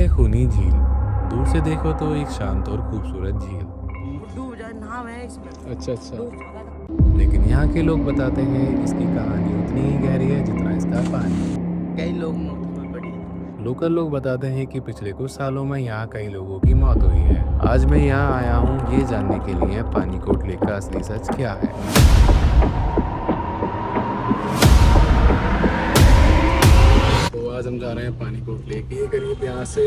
है खूनी झील। दूर से देखो तो एक शांत और खूबसूरत झील। डूब जाए नाम है इसमें। अच्छा अच्छा। डूब जाएगा। लेकिन यहाँ के लोग बताते हैं इसकी कहानी उतनी ही गहरी है जितना इसका पानी। कई लोग मौत हुई पड़ी है। लोकल लोग बताते हैं कि पिछले कुछ सालों में यहाँ कई लोगों की मौत हुई है। आज मैं यहाँ आया हूँ ये जानने के लिए पानी कोट लेक का असली सच क्या है। तो आज हम जा रहे हैं पानी कोट लेक के करीब। यहाँ से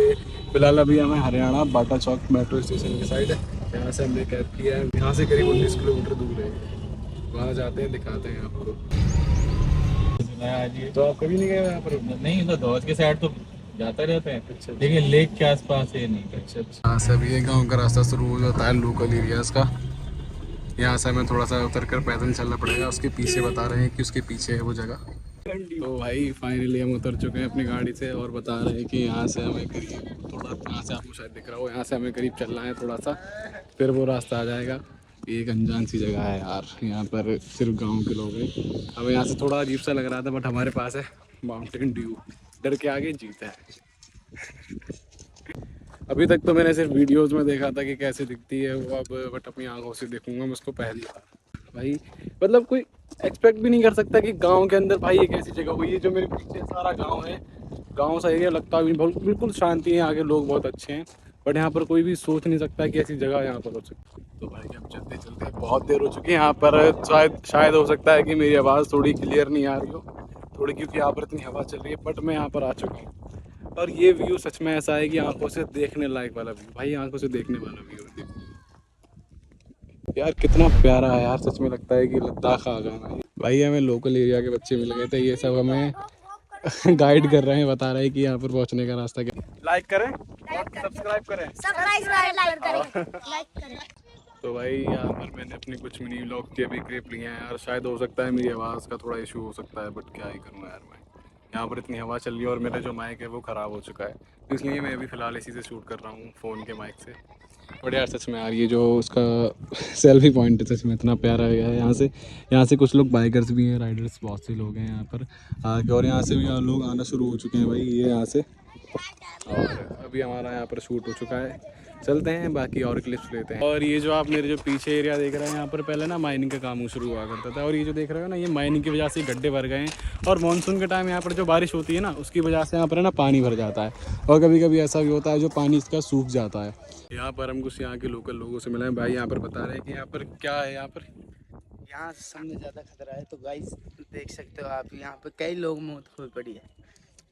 फिलहाल अभी हमें हरियाणा बाटा चौक मेट्रो स्टेशन की साइड है। यहाँ से हमने कैब किया है। यहाँ से करीब 19 किलोमीटर दूर है। वहाँ जाते हैं, दिखाते हैं आपको। तो आप कभी नहीं गए यहाँ पर? नहीं, तो धौज के साइड तो जाता रहते हैं। अच्छा लेकिन लेक के आसपास ये नहीं। अच्छा अच्छा। यहाँ से अभी एक गाँव का रास्ता शुरू हो जाता है लोकल एरियाज का। यहाँ से हमें थोड़ा सा उतर कर पैदल चलना पड़ेगा। उसके पीछे बता रहे हैं कि उसके पीछे है वो जगह। तो भाई फाइनली हम उतर चुके हैं अपनी गाड़ी से और बता रहे हैं कि यहाँ से हमें करीब थोड़ा, यहाँ से आपको शायद दिख रहा हो, यहाँ से हमें करीब चलना है थोड़ा सा, फिर वो रास्ता आ जाएगा। ये एक अनजान सी जगह है यार, यहाँ पर सिर्फ गांव के लोग हैं। हमें यहाँ से थोड़ा अजीब सा लग रहा था बट हमारे पास है माउंटेन ड्यू। डर के आगे जीत है। अभी तक तो मैंने सिर्फ वीडियोस में देखा था कि कैसे दिखती है वो, अब बट अपनी आंखों से देखूंगा मैं उसको पहली बार। भाई मतलब कोई एक्सपेक्ट भी नहीं कर सकता कि गांव के अंदर भाई एक ऐसी जगह हुई है। जो मेरे पीछे सारा गांव है, गांव सा एरिया लगता भी बहुत बिल्कुल शांति है। यहाँ के लोग बहुत अच्छे हैं बट यहाँ पर कोई भी सोच नहीं सकता कि ऐसी जगह यहाँ पर हो सकती है। तो भाई हम चलते चलते बहुत देर हो चुकी है यहाँ पर। शायद हो सकता है कि मेरी आवाज़ थोड़ी क्लियर नहीं आ रही हो थोड़ी, क्योंकि यहाँ पर इतनी हवा चल रही है। बट मैं यहाँ पर आ चुका हूँ और ये व्यू सच में ऐसा है कि आंखों से देखने लायक वाला व्यू। भाई आंखों से देखने वाला व्यू है। यार कितना प्यारा है यार, सच में लगता है कि लद्दाख आ गए मैं। भाई हमें लोकल एरिया के बच्चे मिल गए थे, ये सब हमें गाइड कर रहे हैं, बता रहे हैं कि यहाँ पर पहुँचने का रास्ता क्या। लाइक करें, सब्सक्राइब करें, तो भाई यहाँ पर मैंने अपनी कुछ मिनी व्लॉग के भी क्लिप लिए हैं यार। शायद हो सकता है मेरी आवाज़ का थोड़ा इशू हो सकता है बट क्या ही करूँ यार मैं। यहाँ पर इतनी हवा चल रही है और मेरा जो माइक है वो ख़राब हो चुका है, तो इसलिए मैं अभी फ़िलहाल इसी से शूट कर रहा हूँ फ़ोन के माइक से। बट यार सच में यार ये जो उसका सेल्फी पॉइंट है सच में इतना प्यारा है। यहाँ से कुछ लोग बाइकर्स भी हैं, राइडर्स बहुत से लोग हैं यहाँ पर आगे, और यहाँ से भी लोग आना शुरू हो चुके हैं भाई ये यहाँ से। और अभी हमारा यहाँ पर शूट हो चुका है, चलते हैं बाकी और क्लिप्स लेते हैं। और ये जो आप मेरे जो पीछे एरिया देख रहे हैं, यहाँ पर पहले ना माइनिंग का काम शुरू हुआ करता था और ये जो देख रहे हो ना, ये माइनिंग की वजह से गड्ढे भर गए हैं। और मानसून के टाइम यहाँ पर जो बारिश होती है ना, उसकी वजह से यहाँ पर ना पानी भर जाता है और कभी कभी ऐसा भी होता है जो पानी इसका सूख जाता है। यहाँ पर हम कुछ यहाँ के लोकल लोगों से मिले हैं। भाई यहाँ पर बता रहे हैं कि यहाँ पर क्या है, यहाँ सामने ज्यादा खतरा है। तो गाइस देख सकते हो आप, यहाँ पे कई लोग मौत हुई पड़ी है।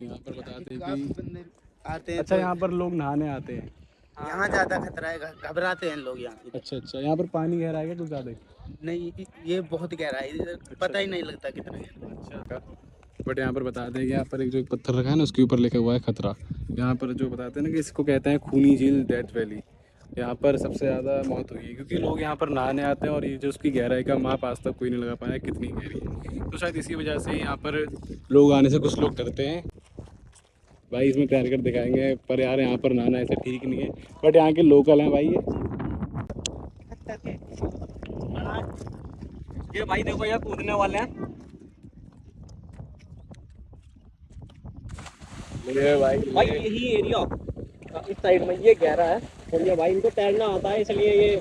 यहाँ पर बताते हैं काफी कि बंदे आते हैं। अच्छा तो यहाँ पर लोग नहाने आते हैं। यहाँ ज्यादा खतरा है, घबराते हैं लोग यहाँ। अच्छा अच्छा, यहाँ पर पानी गहरा है क्या कुछ ज़्यादा? नहीं, ये बहुत गहरा है, इधर पता ही नहीं लगता कितना गहरा। अच्छा, बट यहाँ पर बताते हैं कि यहाँ पर एक जो पत्थर रखा है ना, उसके ऊपर लिखा हुआ है खतरा। यहाँ पर जो बताते हैं ना कि इसको कहते हैं खूनी झील, डेथ वैली। यहाँ पर सबसे ज़्यादा मौत हुई है क्योंकि लोग यहाँ पर नहाने आते हैं और ये जो उसकी गहराई का माप आज तक कोई नहीं लगा पाया कितनी गहरी है। तो शायद इसी वजह से यहाँ पर लोग आने से कुछ लोग डरते हैं। भाई इसमें तैर कर दिखाएंगे पर यार यहाँ पर नहाना ऐसे ठीक नहीं है, बट यहाँ के लोकल हैं भाई ये भाई देखो यार कूदने वाले हैं। ये भाई यही एरिया इस साइड में ये गहरा है और ये भाई इनको तैरना आता है, इसलिए ये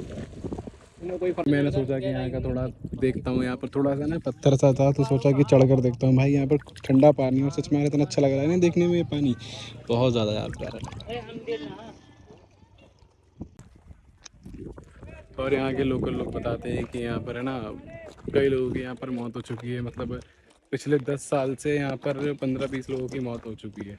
इन्हें कोई फर्क। मैंने सोचा कि यहाँ का थोड़ा देखता हूँ। यहाँ पर थोड़ा सा ना पत्थर सा था तो सोचा कि चढ़ कर देखता हूँ। भाई यहाँ पर ठंडा पानी और सच में इतना अच्छा लग रहा है ना देखने में, ये पानी बहुत ज़्यादा यार प्यारा लग रहा है। और यहाँ के लोकल लोग बताते हैं कि यहाँ पर है ना कई लोगों की यहाँ पर मौत हो चुकी है। मतलब पिछले 10 साल से यहाँ पर 15-20 लोगों की मौत हो चुकी है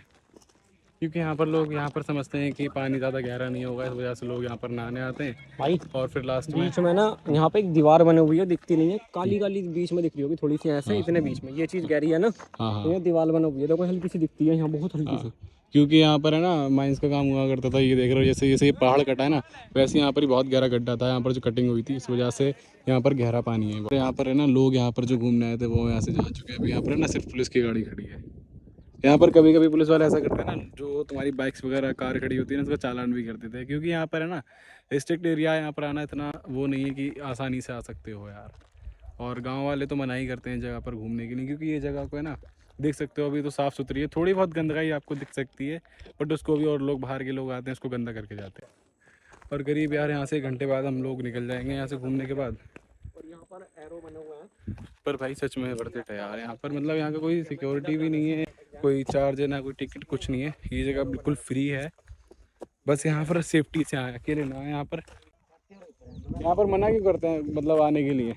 क्योंकि यहाँ पर लोग यहाँ पर समझते हैं कि पानी ज़्यादा गहरा नहीं होगा, इस वजह से लोग यहाँ पर नहाने आते हैं भाई और फिर लास्ट में बीच में ना यहाँ पे एक दीवार बनी हुई है, दिखती नहीं है, काली काली बीच में दिख रही होगी थोड़ी सी ऐसे। इतने बीच में ये चीज गहरी है ना। हाँ हाँ तो ये दीवार बनी हुई है, देखो हल्की सी दिखती है यहाँ, बहुत हल्की सी। क्योंकि यहाँ पर है ना माइंस का काम हुआ करता था। ये देख रहे हो जैसे जैसे ये पहाड़ कटा है ना, वैसे यहाँ पर ही बहुत गहरा गड्ढा था यहाँ पर जो कटिंग हुई थी, इस वजह से यहाँ पर गहरा पानी है। यहाँ पर है ना लोग यहाँ पर जो घूमने आए थे वो यहाँ से जा चुके हैं। अभी यहाँ पर है ना सिर्फ पुलिस की गाड़ी खड़ी है। यहाँ पर कभी कभी पुलिस वाले ऐसा करते हैं ना, जो तुम्हारी बाइक्स वगैरह कार खड़ी होती है ना, उसका चालान भी कर देते हैं क्योंकि यहाँ पर है ना रिस्ट्रिक्ट एरिया है। यहाँ पर आना इतना वो नहीं है कि आसानी से आ सकते हो यार। और गांव वाले तो मना ही करते हैं जगह पर घूमने के लिए क्योंकि ये जगह को है ना देख सकते हो अभी तो साफ़ सुथरी है, थोड़ी बहुत गंदगी आपको दिख सकती है, बट उसको भी और लोग बाहर के लोग आते हैं उसको गंदा करके जाते हैं। और करीब यार यहाँ से 1 घंटे बाद हम लोग निकल जाएंगे यहाँ से घूमने के बाद। और यहाँ पर एरो बने हुए हैं। पर भाई सच में वर्थ इट है यार, यहाँ पर मतलब यहाँ का कोई सिक्योरिटी भी नहीं है, कोई चार्ज है ना कोई टिकट, कुछ नहीं है, ये जगह बिल्कुल फ्री है। बस यहाँ पर सेफ्टी से आए, अकेले ना आए। यहाँ पर मना क्यों करते हैं मतलब आने के लिए?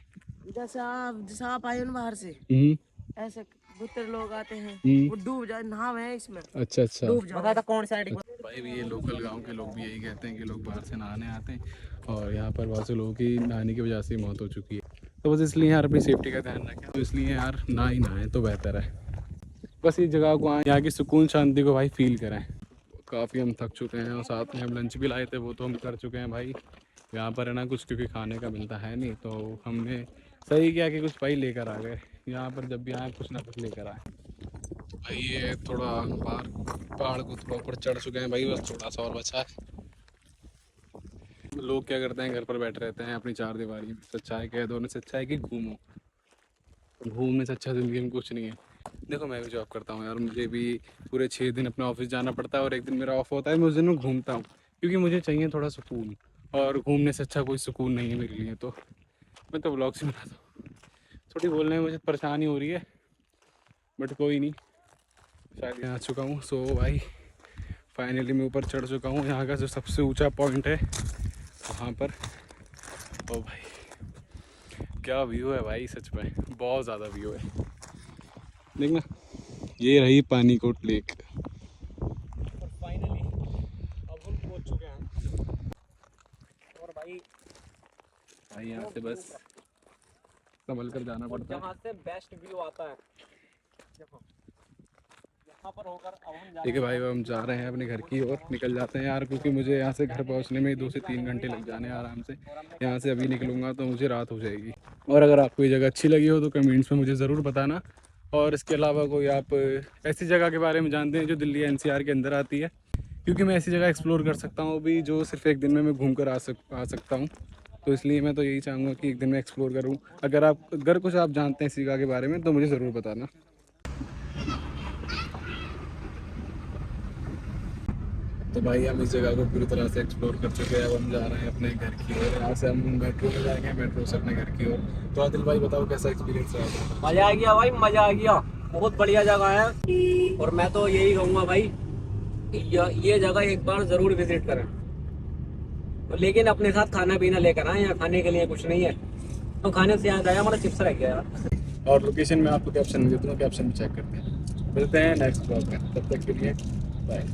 जैसे आप आए हो ना बाहर से, ऐसे बुत्तर लोग आते हैं, वो डूब जाए, नहावे हैं इसमें। अच्छा अच्छा। डूब जाओ। बता था कौन साइड? भाई भी ये लोकल गांव के लोग भी यही कहते हैं कि लोग बाहर से नहाने आते हैं और यहाँ पर बहुत से लोगों की नहाने की वजह से मौत हो चुकी है। तो बस इसलिए यार अपनी सेफ्टी का ध्यान रखें, तो इसलिए यार ना ही नहाएं तो बेहतर है। बस इस जगह को आए, यहाँ की सुकून शांति को भाई फील करें। काफ़ी हम थक चुके हैं और साथ में हम लंच भी लाए थे, वो तो हम कर चुके हैं भाई। यहाँ पर है ना कुछ क्योंकि खाने का मिलता है नहीं, तो हमने सही किया कि कुछ भाई लेकर आ गए। यहाँ पर जब भी आए कुछ ना कुछ लेकर आए। भाई ये थोड़ा पहाड़ को थोड़ा ऊपर चढ़ चुके हैं भाई, बस थोड़ा सा और बचा है। लोग क्या करते हैं घर पर बैठे रहते हैं अपनी चार दीवारी में, सच्चा है कह दो उन्हें, सच्चा है कि घूमो, घूमने से अच्छा ज़िंदगी में कुछ नहीं है। देखो मैं भी जॉब करता हूँ यार, मुझे भी पूरे 6 दिन अपने ऑफिस जाना पड़ता है और एक दिन मेरा ऑफ होता है, मैं उस दिन में घूमता हूँ क्योंकि मुझे चाहिए थोड़ा सुकून, और घूमने से अच्छा कोई सुकून नहीं है मेरे लिए। तो मैं तो व्लॉग से बनाता हूँ, थोड़ी बोलने में मुझे परेशानी हो रही है बट कोई नहीं, शायद यहाँ आ चुका हूँ। सो भाई फाइनली मैं ऊपर चढ़ चुका हूँ, यहाँ का जो सबसे ऊंचा पॉइंट है वहाँ पर। ओ भाई क्या व्यू है भाई, सच में बहुत ज़्यादा व्यू है। देखना ये रही पानी कोट लेक। और फाइनली अब हम पहुंच चुके हैं। और भाई यहाँ से बस संभल कर जाना पड़ता है। जहाँ से बेस्ट व्यू आता है देखो, यहाँ पर होकर अब हम जा ठीक है भाई, अब हम जा रहे हैं अपने घर की ओर, निकल जाते हैं यार, क्योंकि मुझे यहाँ से घर पहुँचने में 2 से 3 घंटे लग जाने हैं आराम से। यहाँ से अभी निकलूँगा तो मुझे रात हो जाएगी। और अगर आपको ये जगह अच्छी लगी हो तो कमेंट्स में मुझे ज़रूर बताना। और इसके अलावा कोई आप ऐसी जगह के बारे में जानते हैं जो दिल्ली NCR के अंदर आती है, क्योंकि मैं ऐसी जगह एक्सप्लोर कर सकता हूँ अभी जो सिर्फ एक दिन में मैं घूम कर आ सकता हूँ। तो इसलिए मैं तो यही चाहूँगा कि एक दिन में एक्सप्लोर करूँ। अगर कुछ आप जानते हैं इस जगह के बारे में तो मुझे ज़रूर बताना। तो भाई हम इस जगह को पूरी तरह से एक्सप्लोर कर चुके हैं, अब हम जा रहे हैं अपने घर की ओर। यहाँ से हम मेट्रो में जाएंगे, मेट्रो से अपने घर की ओर। तो आदिल भाई बताओ कैसा एक्सपीरियंस रहा? मज़ा आ गया भाई, मज़ा आ गया, बहुत बढ़िया जगह है। और मैं तो यही कहूँगा भाई ये जगह एक बार ज़रूर विजिट करें, लेकिन अपने साथ खाना पीना लेकर आए, यहाँ खाने के लिए कुछ नहीं है। तो खाने से याद आया हमारा चिप्स रह गया यार। और लोकेशन में आपको कैप्शन में देता हूँ, कैप्शन में चेक करते हैं। मिलते हैं नेक्स्ट ब्लॉग में, तब तक के लिए बाय।